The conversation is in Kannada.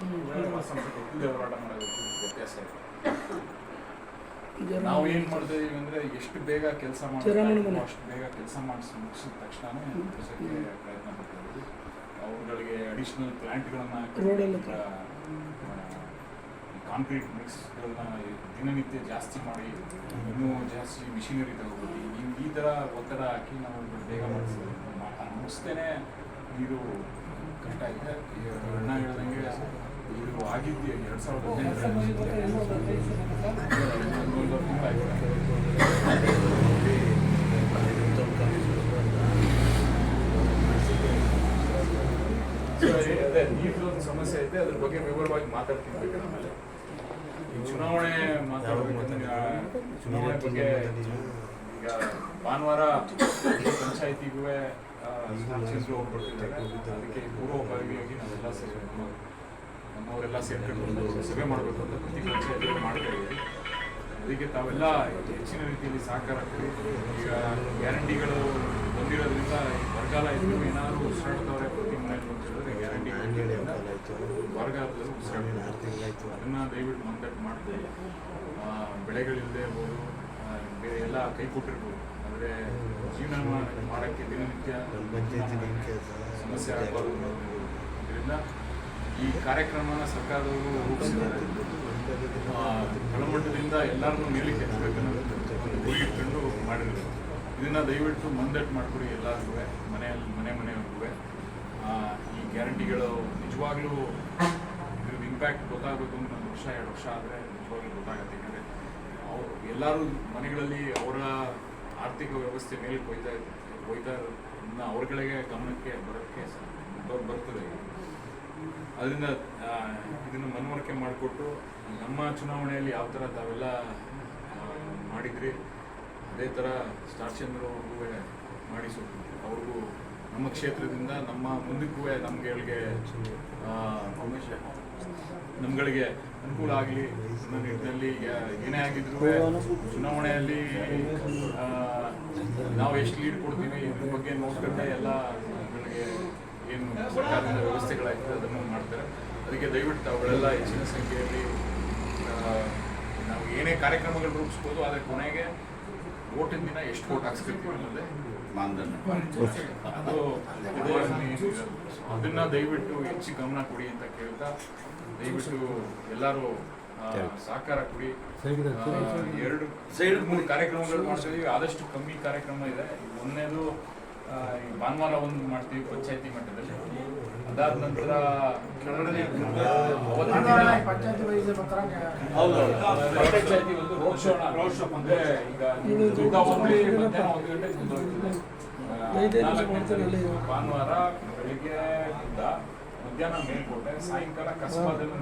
ಇಲ್ಲೇ ಹೋರಾಟ ಮಾಡೋದಕ್ಕೂ ವ್ಯತ್ಯಾಸ ಇದೆ. ನಾವು ಏನು ಮಾಡ್ತಾ ಇದೀವಿ ಅಂದರೆ ಎಷ್ಟು ಬೇಗ ಕೆಲಸ ಮಾಡ್ತೀವಿ ಅಷ್ಟು ಬೇಗ ಕೆಲಸ ಮುಗಿಸಿದ ತಕ್ಷಣ ಮುಗಿಸೋಕ್ಕೆ ಪ್ರಯತ್ನ ಮಾಡ್ತಾ ಇದ್ದೀವಿ. ಅವುಗಳಿಗೆ ಅಡಿಷ್ನಲ್ ಪ್ಲ್ಯಾಂಟ್ಗಳನ್ನು ಕಾಂಕ್ರೀಟ್ ಮಿಕ್ಸ್ಗಳನ್ನ ದಿನನಿತ್ಯ ಜಾಸ್ತಿ ಮಾಡಿ ಇನ್ನೂ ಜಾಸ್ತಿ ಮಿಷಿನರಿ ತಗೋಬೋದು. ಈ ಥರ ಒತ್ತಡ ಹಾಕಿ ನಾವು ಬೇಗ ಮುಗಿಸ್ತೇನೆ. ಇದು ಕಷ್ಟ ಇದೆ. ಅಣ್ಣ ಹೇಳ್ದಂಗೆ ಇದು ಆಗಿದ್ದು 2018 ಅದೇ ನೀರಿನೊಂದು ಸಮಸ್ಯೆ ಐತೆ. ಅದ್ರ ಬಗ್ಗೆ ವಿವರವಾಗಿ ಮಾತಾಡ್ತೀನಿ ಬೇಕಾದ್ರೆ. ಆಮೇಲೆ ಈ ಚುನಾವಣೆ ಮಾತಾಡಬೇಕಂದ್ರೆ ಚುನಾವಣೆ ಬಗ್ಗೆ ಈಗ ಭಾನುವಾರ ಪಂಚಾಯತಿಗೂ ಹೋಗ್ಬಿಡ್ತಿದ್ದಾರೆ. ಅದಕ್ಕೆ ಪೂರ್ವಭಾವಿಯಾಗಿ ನಾವೆಲ್ಲ ನಮ್ಮವರೆಲ್ಲ ಸೇರ್ಕೊಂಡು ಸಭೆ ಮಾಡಬೇಕು ಅಂತ ಪ್ರತಿ ಪಂಚಾಯತಿಗಳು ಮಾಡ್ತಾ ಇದ್ದೀವಿ. ಅದಕ್ಕೆ ತಾವೆಲ್ಲ ಹೆಚ್ಚಿನ ರೀತಿಯಲ್ಲಿ ಸಹಕಾರ ಕೊಡಿ. ಈಗ ಗ್ಯಾರಂಟಿಗಳು ಬಂದಿರೋದ್ರಿಂದ ಬರಗಾಲ ಇದ್ದು ಏನಾದರೂ ಉಸಿರಾಡ್ತವ್ರೆ ಪ್ರತಿ ಮನೆಯಲ್ಲಿ ಅಂತ ಹೇಳಿದ್ರೆ ಗ್ಯಾರಂಟಿ ಬರಗಾಲದಲ್ಲಿ ಉಸಿರಾಡ್ತಾರೆ. ಅದನ್ನು ದಯವಿಟ್ಟು ಮಂದಟ್ಟು ಮಾಡ್ತೀವಿ. ಬೆಳೆಗಳಿಲ್ಲದೆ ಇರ್ಬೋದು, ಬೇರೆ ಎಲ್ಲ ಕೈ ಕೊಟ್ಟಿರ್ಬೋದು. ಆದರೆ ಜೀವನ ಮಾಡೋಕ್ಕೆ ದಿನನಿತ್ಯ ಸಮಸ್ಯೆ ಆಗಬಾರ್ದು. ಇದರಿಂದ ಈ ಕಾರ್ಯಕ್ರಮನ ಸರ್ಕಾರದವರು ರೂಪಿಸಿದ್ದಾರೆ. ತಳಮಟ್ಟದಿಂದ ಎಲ್ಲರನ್ನೂ ಮೇಲಿಕ್ಕೆ ಎತ್ತಬೇಕನ್ನೋದು ಗುರಿಯಿಟ್ಕೊಂಡು ಮಾಡಿದ್ರು. ಇದನ್ನು ದಯವಿಟ್ಟು ಮಂದಟ್ಟು ಮಾಡಿಕೊಡಿ ಎಲ್ಲರಿಗೂ, ಮನೆಯವ್ರಿಗೂ. ಈ ಗ್ಯಾರಂಟಿಗಳು ನಿಜವಾಗ್ಲೂ ಇದ್ರ ಇಂಪ್ಯಾಕ್ಟ್ ಗೊತ್ತಾಗಬೇಕು ಅಂತ 1 ವರ್ಷ 2 ವರ್ಷ ಆದರೆ ನಿಜವಾಗ್ಲೂ ಗೊತ್ತಾಗುತ್ತೆ. ಯಾಕಂದರೆ ಎಲ್ಲರೂ ಮನೆಗಳಲ್ಲಿ ಅವರ ಆರ್ಥಿಕ ವ್ಯವಸ್ಥೆ ಮೇಲೆ ಕೊಯ್ತಾ ಇರೋದನ್ನ ಅವ್ರಗಳಿಗೆ ಗಮನಕ್ಕೆ ಬರ್ತದೆ. ಅದರಿಂದ ಇದನ್ನು ಮನವರಿಕೆ ಮಾಡಿಕೊಟ್ಟು ನಮ್ಮ ಚುನಾವಣೆಯಲ್ಲಿ ಯಾವ ಥರ ತಾವೆಲ್ಲ ಮಾಡಿದ್ರಿ ಅದೇ ಥರ ಸ್ಟಾರ್ ಚಂದ್ರ ಅವ್ರಿಗೂ ಮಾಡಿಸೋದು. ಅವ್ರಿಗೂ ನಮ್ಮ ಕ್ಷೇತ್ರದಿಂದ ನಮ್ಮ ಮುಂದಕ್ಕೂ ನಮ್ಗಳಿಗೆ ಅನುಕೂಲ ಆಗಲಿ ಅನ್ನೋ ನಿಟ್ಟಿನಲ್ಲಿ ಏನೇ ಆಗಿದ್ರು ಚುನಾವಣೆಯಲ್ಲಿ ನಾವು ಎಷ್ಟು ಲೀಡ್ ಕೊಡ್ತೀವಿ ಇದ್ರ ಬಗ್ಗೆ ನೋಡ್ಕೊಂಡೆ ಎಲ್ಲ ನಮ್ಗಳಿಗೆ ಏನು ಸರ್ಕಾರದಿಂದ ವ್ಯವಸ್ಥೆಗಳಾಗ್ತದೆ ಅದನ್ನು ಮಾಡ್ತಾರೆ. ಅದಕ್ಕೆ ದಯವಿಟ್ಟು ಅವುಗಳೆಲ್ಲ ಹೆಚ್ಚಿನ ಸಂಖ್ಯೆಯಲ್ಲಿ ನಾವು ಏನೇ ಕಾರ್ಯಕ್ರಮಗಳು ರೂಪಿಸ್ಬೋದು. ಆದರೆ ಕೊನೆಗೆ ವೋಟಿನ ದಿನ ಎಷ್ಟು ವೋಟ್ ಹಾಕ್ಸ್ಕೊಳ್ತೀವಿ ಅನ್ನೋದೇ ಮಾನದಂಡ. ಅದನ್ನ ದಯವಿಟ್ಟು ಹೆಚ್ಚು ಗಮನ ಕೊಡಿ ಅಂತ ಕೇಳ್ತಾ, ದಯವಿಟ್ಟು ಎಲ್ಲರೂ ಸಹಕಾರ ಕೊಡಿ. 2-3 ಕಾರ್ಯಕ್ರಮಗಳು ಮಾಡ್ತೀವಿ. ಆದಷ್ಟು ಕಮ್ಮಿ ಕಾರ್ಯಕ್ರಮ ಇದೆ. ಮೊನ್ನೆದು ಭಾನುವಾರ ಒಂದು ಮಾಡ್ತೀವಿ ಪಂಚಾಯತಿ ಮಟ್ಟದಲ್ಲಿ. ಅದಾದ ನಂತರ ಪಂಚಾಯತಿ ಒಂದು ರೋಡ್ ಶೋ ಅಂದ್ರೆ ಈಗ ಭಾನುವಾರ ಬೆಳಿಗ್ಗೆ ಮಧ್ಯಾಹ್ನ ಮೇಲ್ಕೋಟೆ, ಸಾಯಂಕಾಲ ಕಸಬಾದಲ್ಲಿ